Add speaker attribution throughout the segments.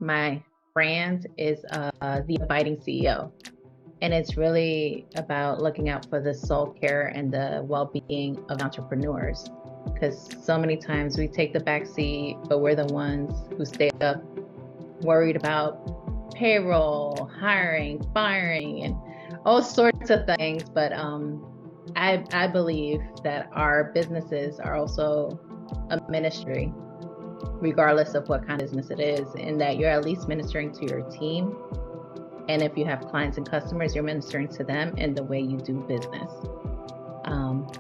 Speaker 1: my brand is the Abiding CEO. And it's really about looking out for the soul care and the well-being of entrepreneurs. Because so many times we take the back seat, but we're the ones who stay up worried about payroll, hiring, firing, and all sorts of things. But I believe that our businesses are also a ministry, regardless of what kind of business it is, and that you're at least ministering to your team. And if you have clients and customers, you're ministering to them in the way you do business.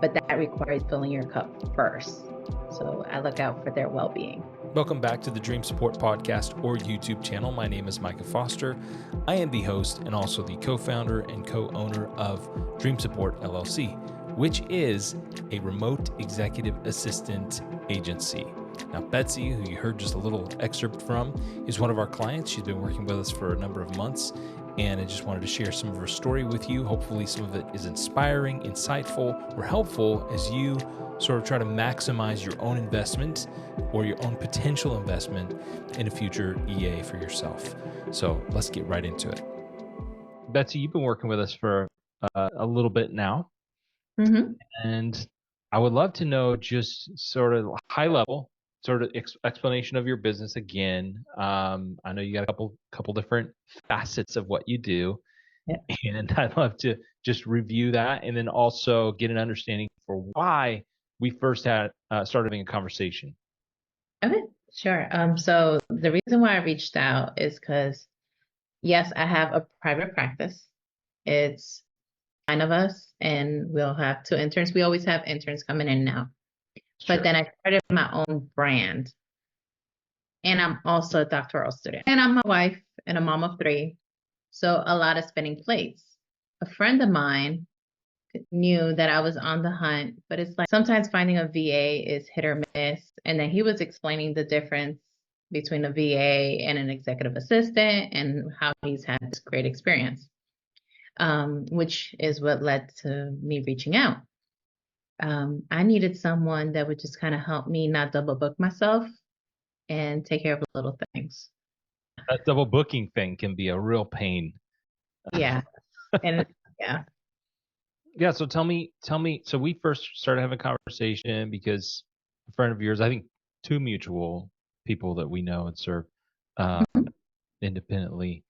Speaker 1: But that requires filling your cup first. So I look out for their well-being.
Speaker 2: Welcome back to the Dream Support Podcast or YouTube channel. My name is Micah Foster. I am the host and also the co-founder and co-owner of Dream Support LLC, which is a remote executive assistant agency. Now, Betsy, who you heard just a little excerpt from, is one of our clients. She's been working with us for a number of months, and I just wanted to share some of her story with you. Hopefully some of it is inspiring, insightful, or helpful as you sort of try to maximize your own investment or your own potential investment in a future EA for yourself. So let's get right into it. Betsy, you've been working with us for a little bit now. Mm-hmm. And I would love to know just sort of high level, sort of explanation of your business again. I know you got a couple different facets of what you do. Yeah. And I'd love to just review that and then also get an understanding for why we first started having a conversation.
Speaker 1: Okay, sure. So the reason why I reached out is because, yes, I have a private practice. It's 9 of us, and we'll have 2 interns. We always have interns coming in now. Sure. But then I started my own brand, and I'm also a doctoral student, and I'm a wife and a mom of 3. So a lot of spinning plates. A friend of mine knew that I was on the hunt, but it's like sometimes finding a VA is hit or miss. And then he was explaining the difference between a VA and an executive assistant and how he's had this great experience, which is what led to me reaching out. I needed someone that would just kind of help me not double book myself and take care of the little things.
Speaker 2: That double booking thing can be a real pain.
Speaker 1: Yeah. And yeah.
Speaker 2: Yeah. So tell me, so we first started having a conversation because a friend of yours, I think 2 mutual people that we know and serve independently,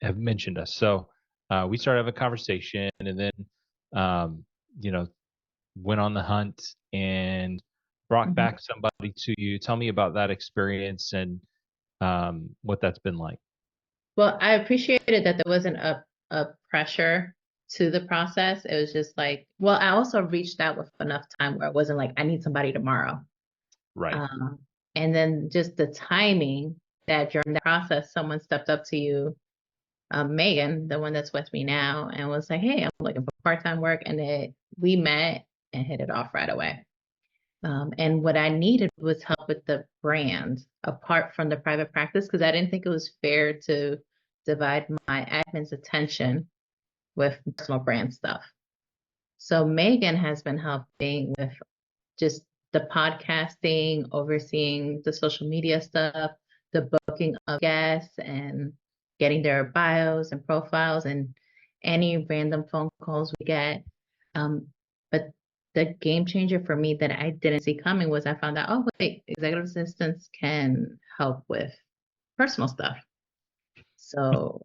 Speaker 2: have mentioned us. So we started having a conversation and then, went on the hunt and brought back somebody to you. Tell me about that experience and what that's been like.
Speaker 1: Well, I appreciated that there wasn't a pressure to the process. It was just like, well, I also reached out with enough time where it wasn't like, I need somebody tomorrow.
Speaker 2: Right.
Speaker 1: And then just the timing that during the process, someone stepped up to you, Megan, the one that's with me now, and was like, hey, I'm looking for part-time work. And we met and hit it off right away. And what I needed was help with the brand apart from the private practice, because I didn't think it was fair to divide my admin's attention with personal brand stuff. So Megan has been helping with just the podcasting, overseeing the social media stuff, the booking of guests and getting their bios and profiles and any random phone calls we get. But the game changer for me that I didn't see coming was I found out, oh, wait, executive assistants can help with personal stuff. So,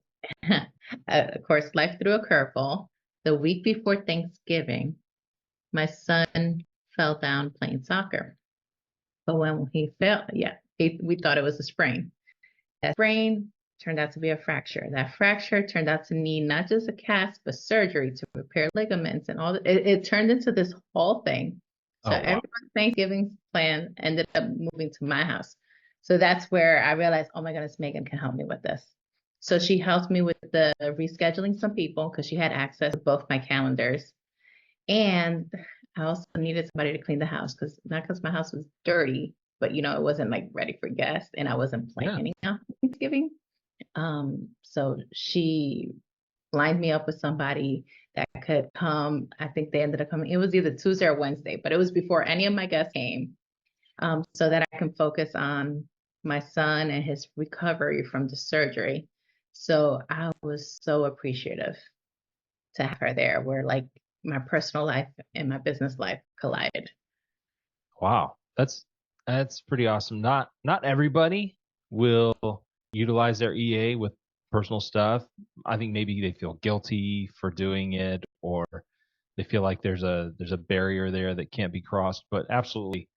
Speaker 1: of course, life threw a curveball. The week before Thanksgiving, my son fell down playing soccer. But when he fell, we thought it was a sprain. That sprain turned out to be a fracture. That fracture turned out to need not just a cast, but surgery to repair ligaments and all. It turned into this whole thing. So everyone's Thanksgiving plan ended up moving to my house. So that's where I realized, oh my goodness, Megan can help me with this. So she helped me with the rescheduling some people because she had access to both my calendars. And I also needed somebody to clean the house not because my house was dirty, but it wasn't like ready for guests and I wasn't planning on Thanksgiving. So she lined me up with somebody that could come. I think they ended up coming. It was either Tuesday or Wednesday, but it was before any of my guests came, so that I can focus on my son and his recovery from the surgery. So I was so appreciative to have her there, where like my personal life and my business life collided.
Speaker 2: Wow. That's pretty awesome. Not everybody will utilize their EA with personal stuff. I think maybe they feel guilty for doing it, or they feel like there's a barrier there that can't be crossed. But absolutely,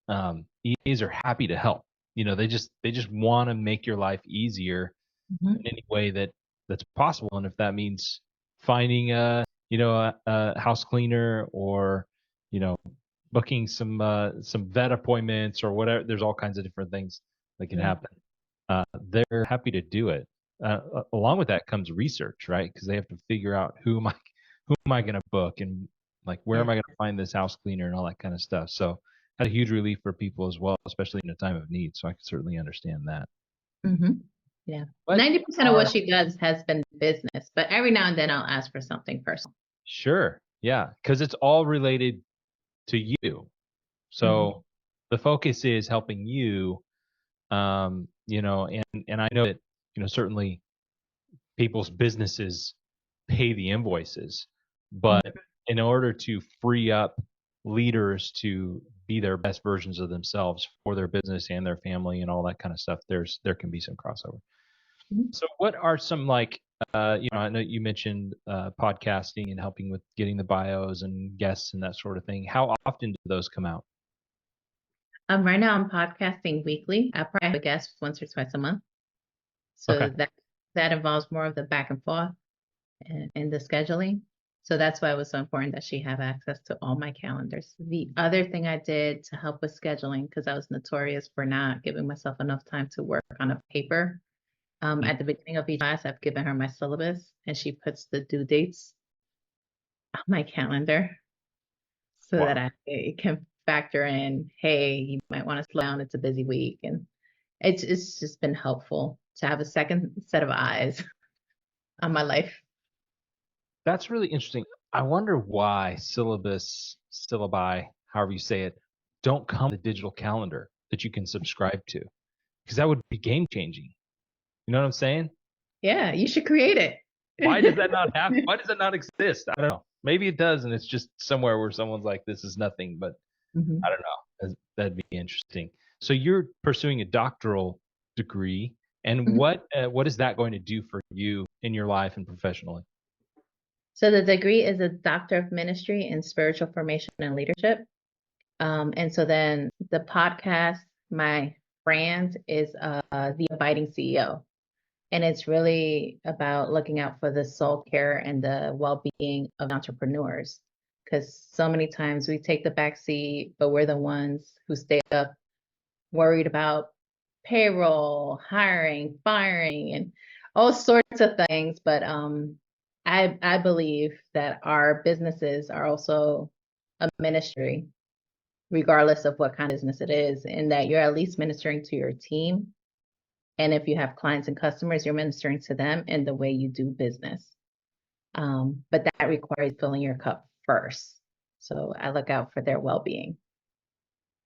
Speaker 2: EAs are happy to help. They just want to make your life easier
Speaker 1: Mhm.
Speaker 2: in any way that's possible. And if that means finding a house cleaner, or you know booking some vet appointments or whatever, there's all kinds of different things that can
Speaker 1: Yeah.
Speaker 2: happen. They're happy to do it. Along with that comes research, right? Because they have to figure out who am I going to book, and like where am
Speaker 1: Yeah.
Speaker 2: I going to find this house cleaner and all that kind of stuff. So that's a huge relief for people as well, especially in a time of need. So I can certainly understand that.
Speaker 1: Hmm. Yeah.
Speaker 2: What
Speaker 1: 90% of what
Speaker 2: are
Speaker 1: she does has been business, but every now and then I'll ask for something personal.
Speaker 2: Sure, yeah, because it's all related to you.
Speaker 1: Hmm.
Speaker 2: So the focus is helping you, and I know that, certainly people's businesses pay the invoices, but in order to free up leaders to be their best versions of themselves for their business and their family and all that kind of stuff, there can be some crossover.
Speaker 1: Hmm.
Speaker 2: So what are some, like, I know you mentioned podcasting and helping with getting the bios and guests and that sort of thing. How often do those come out?
Speaker 1: Right now I'm podcasting weekly. I probably have a guest once or twice a month.
Speaker 2: Okay.
Speaker 1: So that involves more of the back and forth and the scheduling. So that's why it was so important that she have access to all my calendars. The other thing I did to help with scheduling, because I was notorious for not giving myself enough time to work on a paper.
Speaker 2: Mhm.
Speaker 1: At the beginning of each class, I've given her my syllabus and she puts the due dates on my calendar so that
Speaker 2: Wow.
Speaker 1: I can factor in, hey, you might want to slow down. It's a busy week. And it's just been helpful to have a second set of eyes on my life.
Speaker 2: That's really interesting. I wonder why syllabi, however you say it, don't come with a digital calendar that you can subscribe to, because that would be game changing. You know what I'm saying?
Speaker 1: Yeah, you should create
Speaker 2: Why does that
Speaker 1: it.
Speaker 2: not happen? Why does that not exist? I don't know. Maybe it does, and it's just somewhere where someone's like, "This is nothing," but I
Speaker 1: Mhm.
Speaker 2: don't know. That'd be interesting. So you're pursuing a doctoral degree, and
Speaker 1: Mhm.
Speaker 2: what is that going to do for you in your life and professionally?
Speaker 1: So the degree is a Doctor of Ministry in Spiritual Formation and Leadership. And so then the podcast, my brand is The Abiding CEO. And it's really about looking out for the soul care and the well-being of entrepreneurs. Because so many times we take the back seat, but we're the ones who stay up worried about payroll, hiring, firing, and all sorts of things. But I believe that our businesses are also a ministry, regardless of what kind of business it is, and that you're at least ministering to your team. And if you have clients and customers, you're ministering to them in the way you do business. But that requires filling your cup first. So I look out for their well-being.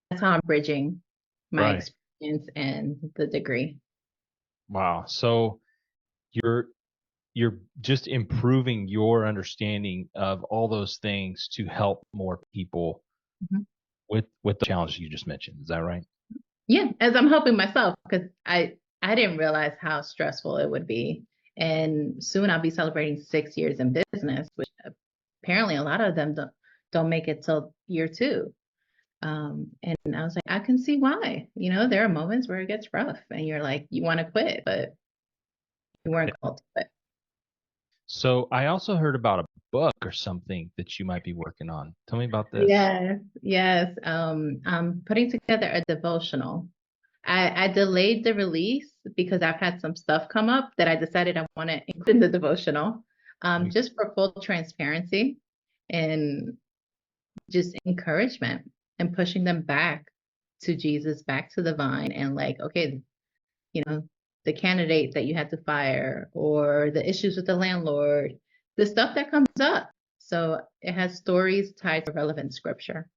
Speaker 1: That's how I'm bridging my
Speaker 2: Right.
Speaker 1: experience and the degree.
Speaker 2: Wow. So you're you're just improving your understanding of all those things to help more people
Speaker 1: Mhm.
Speaker 2: with the challenges you just mentioned. Is that right?
Speaker 1: Yeah, as I'm helping myself because I didn't realize how stressful it would be. And soon I'll be celebrating 6 years in business, which apparently a lot of them don't make it till year two. And I was like, I can see why. There are moments where it gets rough and you're like, you want to quit, but you weren't called to quit.
Speaker 2: So I also heard about a book or something that you might be working on. Tell me about this.
Speaker 1: Yes, yes. I'm putting together a devotional. I delayed the release because I've had some stuff come up that I decided I want to include in the devotional,
Speaker 2: Like,
Speaker 1: just for full transparency and just encouragement and pushing them back to Jesus, back to the vine, and like, okay, you know, the candidate that you had to fire or the issues with the landlord, the stuff that comes up. So it has stories tied to relevant scripture.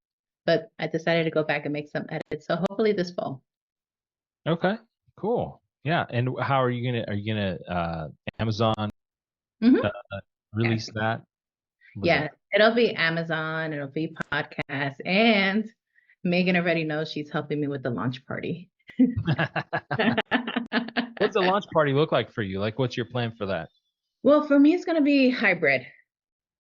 Speaker 1: But I decided to go back and make some edits. So hopefully this fall.
Speaker 2: okay. Cool. Yeah. And how are you gonna Amazon
Speaker 1: Hmm.
Speaker 2: uh, release that? Was that
Speaker 1: Yeah, it'll be Amazon, it'll be podcast, and Megan already knows she's helping me with the launch party.
Speaker 2: What's the launch party look like for you? Like, what's your plan for that?
Speaker 1: Well, for me, it's going to be hybrid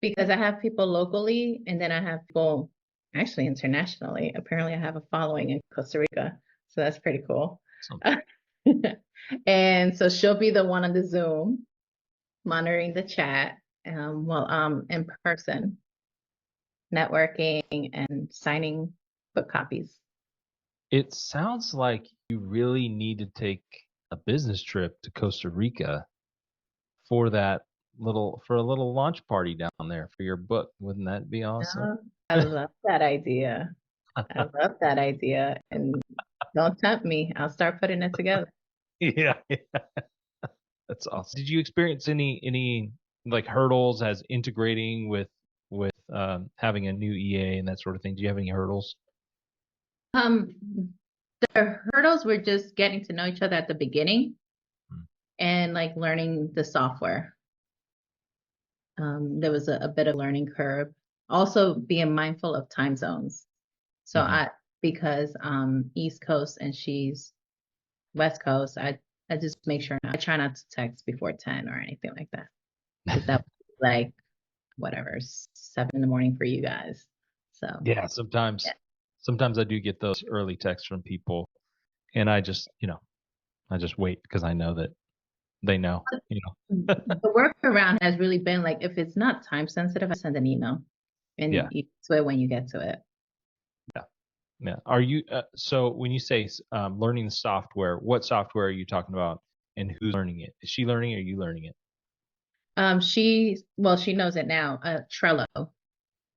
Speaker 1: because I have people locally and then I have people actually internationally. Apparently, I have a following in Costa Rica, so that's pretty cool.
Speaker 2: So,
Speaker 1: And so she'll be the one on the Zoom monitoring the chat while I'm in person, networking and signing book copies.
Speaker 2: it sounds like you really need to take a business trip to Costa Rica for that for a little launch party down there for your book. Wouldn't that be awesome?
Speaker 1: Oh, I love that idea. I love that idea. And don't tempt me. I'll start putting it together.
Speaker 2: Yeah, that's awesome. Did you experience any like hurdles as integrating with having a new EA and that sort of thing? Do you have any hurdles?
Speaker 1: Um, the hurdles were just getting to know each other at the beginning
Speaker 2: Mm.
Speaker 1: and like learning the software. There was a bit of learning curve. Also being mindful of time zones. So
Speaker 2: Mhm.
Speaker 1: because East Coast and she's West Coast, I just make sure I try not to text before 10 or anything like that. Because that was like whatever, 7 in the morning for you guys. So
Speaker 2: Yeah,
Speaker 1: yeah.
Speaker 2: sometimes I do get those early texts from people, and I just I just wait because I know that they know.
Speaker 1: The workaround has really been like if it's not time sensitive, I send an email
Speaker 2: Yeah,
Speaker 1: and you do it when you get to it.
Speaker 2: yeah, yeah. Are you so when you say learning the software, what software are you talking about, and who's learning it? Is she learning it or are you learning it?
Speaker 1: She knows it now, Trello,
Speaker 2: Okay.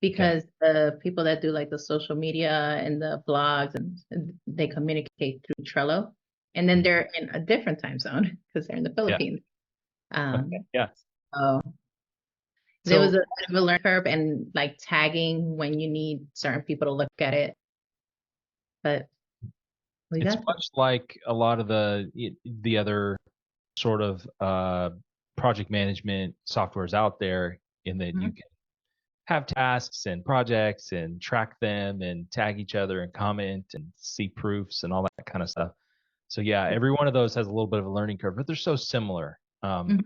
Speaker 1: because the people that do like the social media and the blogs and they communicate through Trello. And then
Speaker 2: Mhm.
Speaker 1: they're in a different time zone because they're in the
Speaker 2: Yeah.
Speaker 1: Philippines.
Speaker 2: Okay.
Speaker 1: Um,
Speaker 2: Yeah.
Speaker 1: so there was
Speaker 2: So
Speaker 1: a bit of a learning curve and like tagging when you need certain people to look at it, but we
Speaker 2: it's
Speaker 1: got there.
Speaker 2: much like a lot of the other sort of project management softwares out there in that you
Speaker 1: Mhm.
Speaker 2: can have tasks and projects and track them and tag each other and comment and see proofs and all that kind of stuff. So yeah, every one of those has a little bit of a learning curve, but they're so similar.
Speaker 1: Mhm.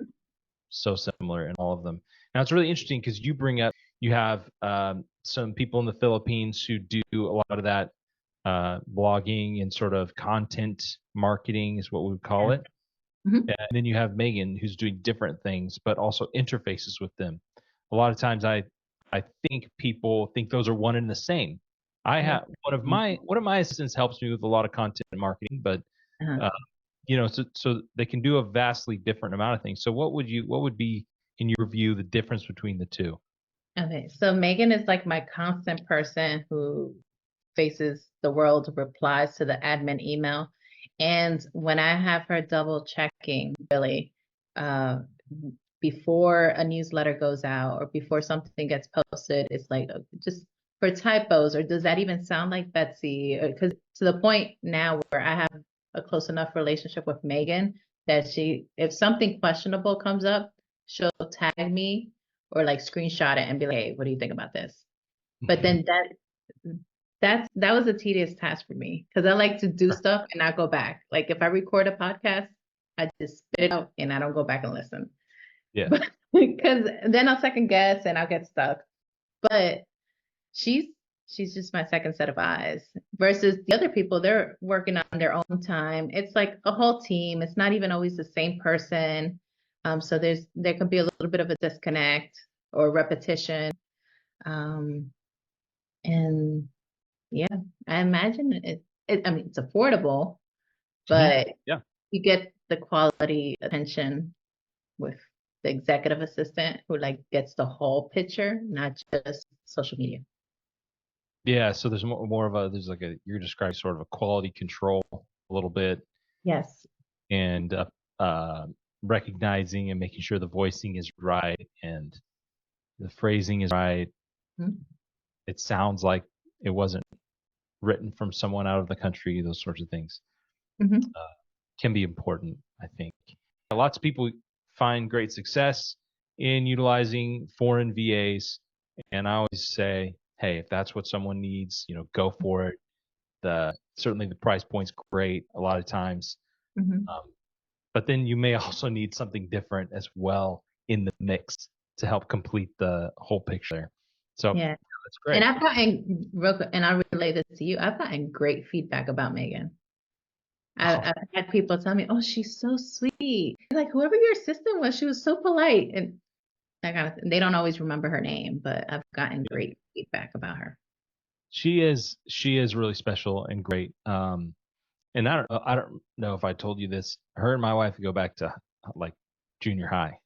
Speaker 2: So similar in all of them. Now it's really interesting because you bring up you have some people in the Philippines who do a lot of that blogging and sort of content marketing is what we would call
Speaker 1: Yeah.
Speaker 2: it.
Speaker 1: Mhm.
Speaker 2: And then you have Megan who's doing different things, but also interfaces with them. A lot of times I think people think those are one and the same. I
Speaker 1: Yeah.
Speaker 2: have one of my assistants helps me with a lot of content marketing, but
Speaker 1: Uh-huh.
Speaker 2: uh, so they can do a vastly different amount of things. So what would be in your view the difference between the two?
Speaker 1: Okay, so Megan is like my constant person who faces the world, replies to the admin email. And when I have her double checking, really, uh, before a newsletter goes out or before something gets posted, it's like just for typos, or does that even sound like Betsy? Because to the point now where I have a close enough relationship with Megan that if something questionable comes up, she'll tag me or like screenshot it and be like, hey, what do you think about this? But then that was a tedious task for me because I like to do stuff and not go back. Like if I record a podcast, I just spit it out and I don't go back and listen.
Speaker 2: Yeah.
Speaker 1: But because then I'll second guess and I'll get stuck. But she's she's just my second set of eyes versus the other people, they're working on their own time. It's like a whole team. It's not even always the same person. So there could be a little bit of a disconnect or repetition. Um, and yeah, I imagine I mean, it's affordable,
Speaker 2: Mhm.
Speaker 1: but
Speaker 2: Yeah.
Speaker 1: you get the quality attention with the executive assistant who like gets the whole picture, not just social media.
Speaker 2: Yeah. So there's more of a there's like a you're describing sort of a quality control a little bit
Speaker 1: Yes.
Speaker 2: and uh, recognizing and making sure the voicing is right and the phrasing is right.
Speaker 1: Mhm.
Speaker 2: It sounds like it wasn't written from someone out of the country. Those sorts of things.
Speaker 1: Mhm.
Speaker 2: can be important, I think. Lots of people find great success in utilizing foreign VAs, and I always say, hey, if that's what someone needs, go for it. Certainly the price point's great a lot of times,
Speaker 1: Mhm.
Speaker 2: um, but then you may also need something different as well in the mix to help complete the whole picture. So
Speaker 1: Yeah.
Speaker 2: that's
Speaker 1: And
Speaker 2: great.
Speaker 1: I've gotten real quick, and I'll relay this to you. I've gotten great feedback about Megan.
Speaker 2: Oh,
Speaker 1: I've had people tell me, "Oh, she's so sweet." Like whoever your assistant was, she was so polite, and that kind of thing. They don't always remember her name, but I've gotten
Speaker 2: yeah.
Speaker 1: great feedback about her.
Speaker 2: She is really special and great. And I don't know if I told you this. Her and my wife go back to like junior high.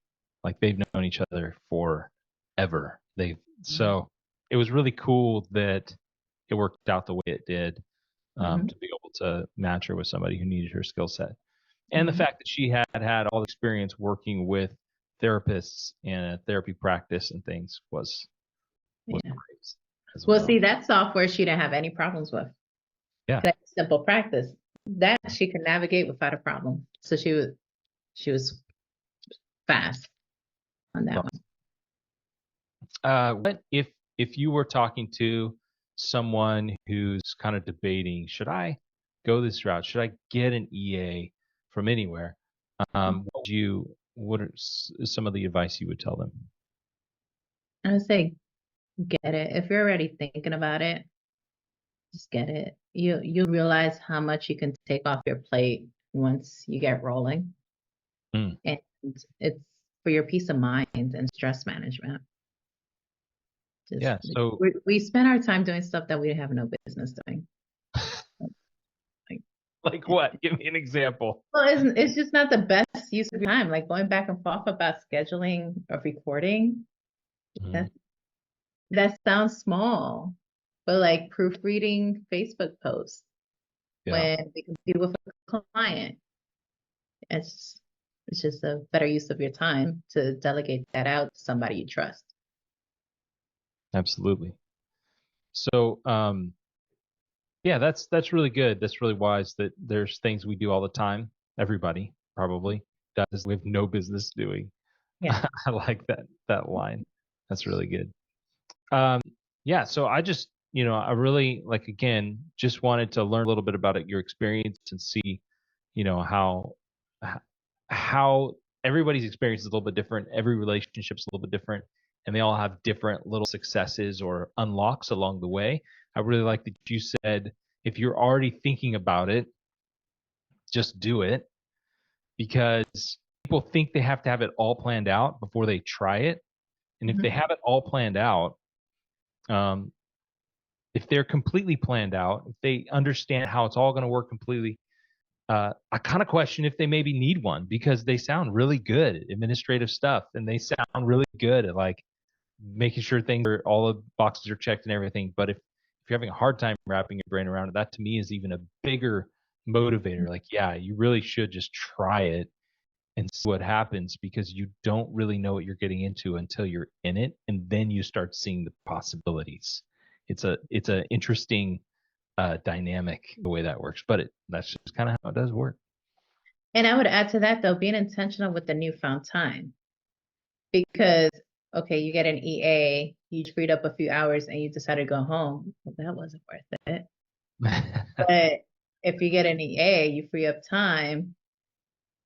Speaker 2: Like they've known each other forever. They've
Speaker 1: Mhm.
Speaker 2: so it was really cool that it worked out the way it did,
Speaker 1: Mhm.
Speaker 2: to be able to match her with somebody who needed her skill set. And the
Speaker 1: Mhm.
Speaker 2: fact that she had all the experience working with therapists and a therapy practice and things was
Speaker 1: Yeah.
Speaker 2: great as
Speaker 1: Well,
Speaker 2: well.
Speaker 1: see, that software she didn't have any problems with.
Speaker 2: Yeah.
Speaker 1: That simple practice that she could navigate without a problem. So she was fast on that one.
Speaker 2: What if you were talking to someone who's kind of debating, should I go this route? Should I get an EA from anywhere? What are some of the advice you would tell them?
Speaker 1: I would say get it. If you're already thinking about it, just get it. You realize how much you can take off your plate once you get rolling.
Speaker 2: Mm,
Speaker 1: And it's for your peace of mind and stress management. Just
Speaker 2: yeah. So,
Speaker 1: we spend our time doing stuff that we have no business doing. Like,
Speaker 2: like what? Give me an example.
Speaker 1: well, it's just not the best use of your time. Like going back and forth about scheduling a recording.
Speaker 2: Mm,
Speaker 1: That that sounds small, but like proofreading Facebook posts
Speaker 2: yeah,
Speaker 1: when we can be with a client, it's it's just a better use of your time to delegate that out to somebody you trust.
Speaker 2: absolutely. So, yeah, that's really good. That's really wise. That there's things we do all the time. Everybody probably does. We have no business doing.
Speaker 1: Yeah.
Speaker 2: I like that line. That's really good. Um, yeah, so I really like again just wanted to learn a little bit about your experience and see, how h- how everybody's experience is a little bit different. Every relationship's a little bit different, and they all have different little successes or unlocks along the way. I really like that you said if you're already thinking about it, just do it because people think they have to have it all planned out before they try it. And if they
Speaker 1: Mhm.
Speaker 2: have it all planned out, um, if they're completely planned out, if they understand how it's all going to work completely, I kind of question if they maybe need one because they sound really good at administrative stuff and they sound really good at like making sure things are all the boxes are checked and everything. But if you're having a hard time wrapping your brain around it, that to me is even a bigger motivator. Like, yeah, you really should just try it and see what happens because you don't really know what you're getting into until you're in it and then you start seeing the possibilities. It's a interesting dynamic the way that works, but that's just kind of how it does work.
Speaker 1: And I would add to that though, being intentional with the newfound time because okay, you get an EA, you freed up a few hours and you decide to go home. Well, that wasn't worth it. But if you get an EA, you free up time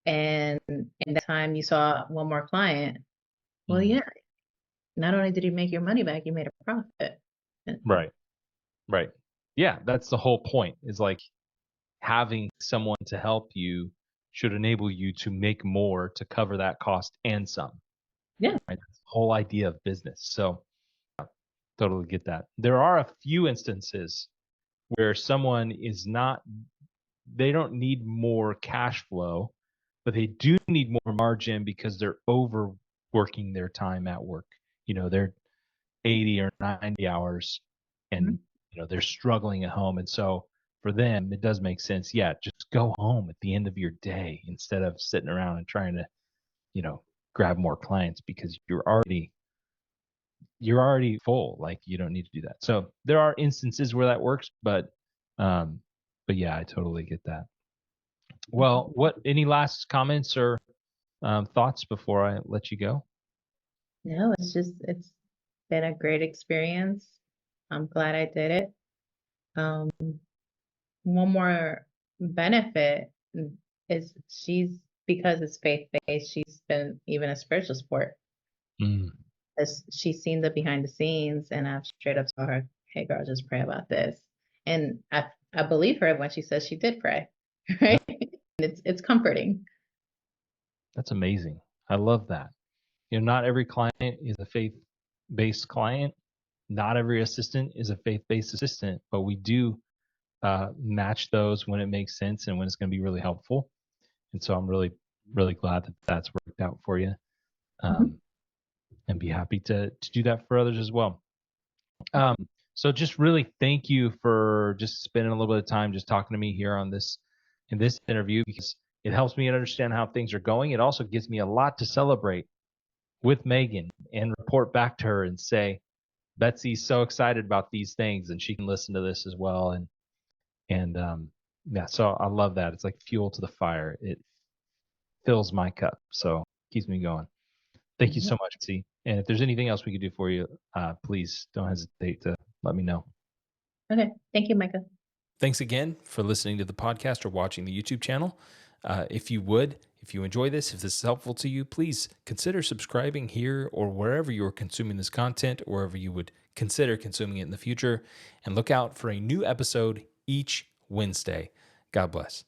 Speaker 1: and in that time you saw one more client. Well,
Speaker 2: Mm,
Speaker 1: yeah, not only did you make your money back, you made a profit.
Speaker 2: right, right. Yeah, that's the whole point. Is like having someone to help you should enable you to make more to cover that cost and some.
Speaker 1: Yeah.
Speaker 2: Right? That's the whole idea of business. So totally get that. There are a few instances where someone is not they don't need more cash flow, but they do need more margin because they're overworking their time at work. They're 80 or 90 hours
Speaker 1: Mhm.
Speaker 2: and they're struggling at home. And so for them, it does make sense. Yeah, just go home at the end of your day instead of sitting around and trying to, you know, grab more clients because you're already full. Like you don't need to do that. So there are instances where that works, but yeah, I totally get that. Well, any last comments or thoughts before I let you go?
Speaker 1: No, it's been a great experience. I'm glad I did it. Um, one more benefit is because it's faith-based, she's been even a spiritual support.
Speaker 2: Mm,
Speaker 1: As she's seen the behind the scenes, and I've straight up told her, "Hey, girl, just pray about this." And I believe her when she says she did pray,
Speaker 2: yeah,
Speaker 1: right? And it's comforting.
Speaker 2: that's amazing. I love that. Not every client is a faith-based client. Not every assistant is a faith-based assistant, but we do match those when it makes sense and when it's going to be really helpful. And so I'm really, really glad that that's worked out for you,
Speaker 1: Mhm.
Speaker 2: um, and be happy to do that for others as well. Um, so just really thank you for just spending a little bit of time just talking to me here on this in this interview, because it helps me understand how things are going. It also gives me a lot to celebrate with Megan and report back to her and say, Betsy's so excited about these things and she can listen to this as well. And yeah, so I love that. It's like fuel to the fire. It fills my cup. So keeps me going. Thank you
Speaker 1: Mhm.
Speaker 2: so much, Betsy. And if there's anything else we could do for you, please don't hesitate to let me know.
Speaker 1: Okay. Thank you, Micah.
Speaker 2: Thanks again for listening to the podcast or watching the YouTube channel. If you enjoy this, if this is helpful to you, please consider subscribing here or wherever you're consuming this content, or wherever you would consider consuming it in the future. And look out for a new episode each Wednesday. God bless.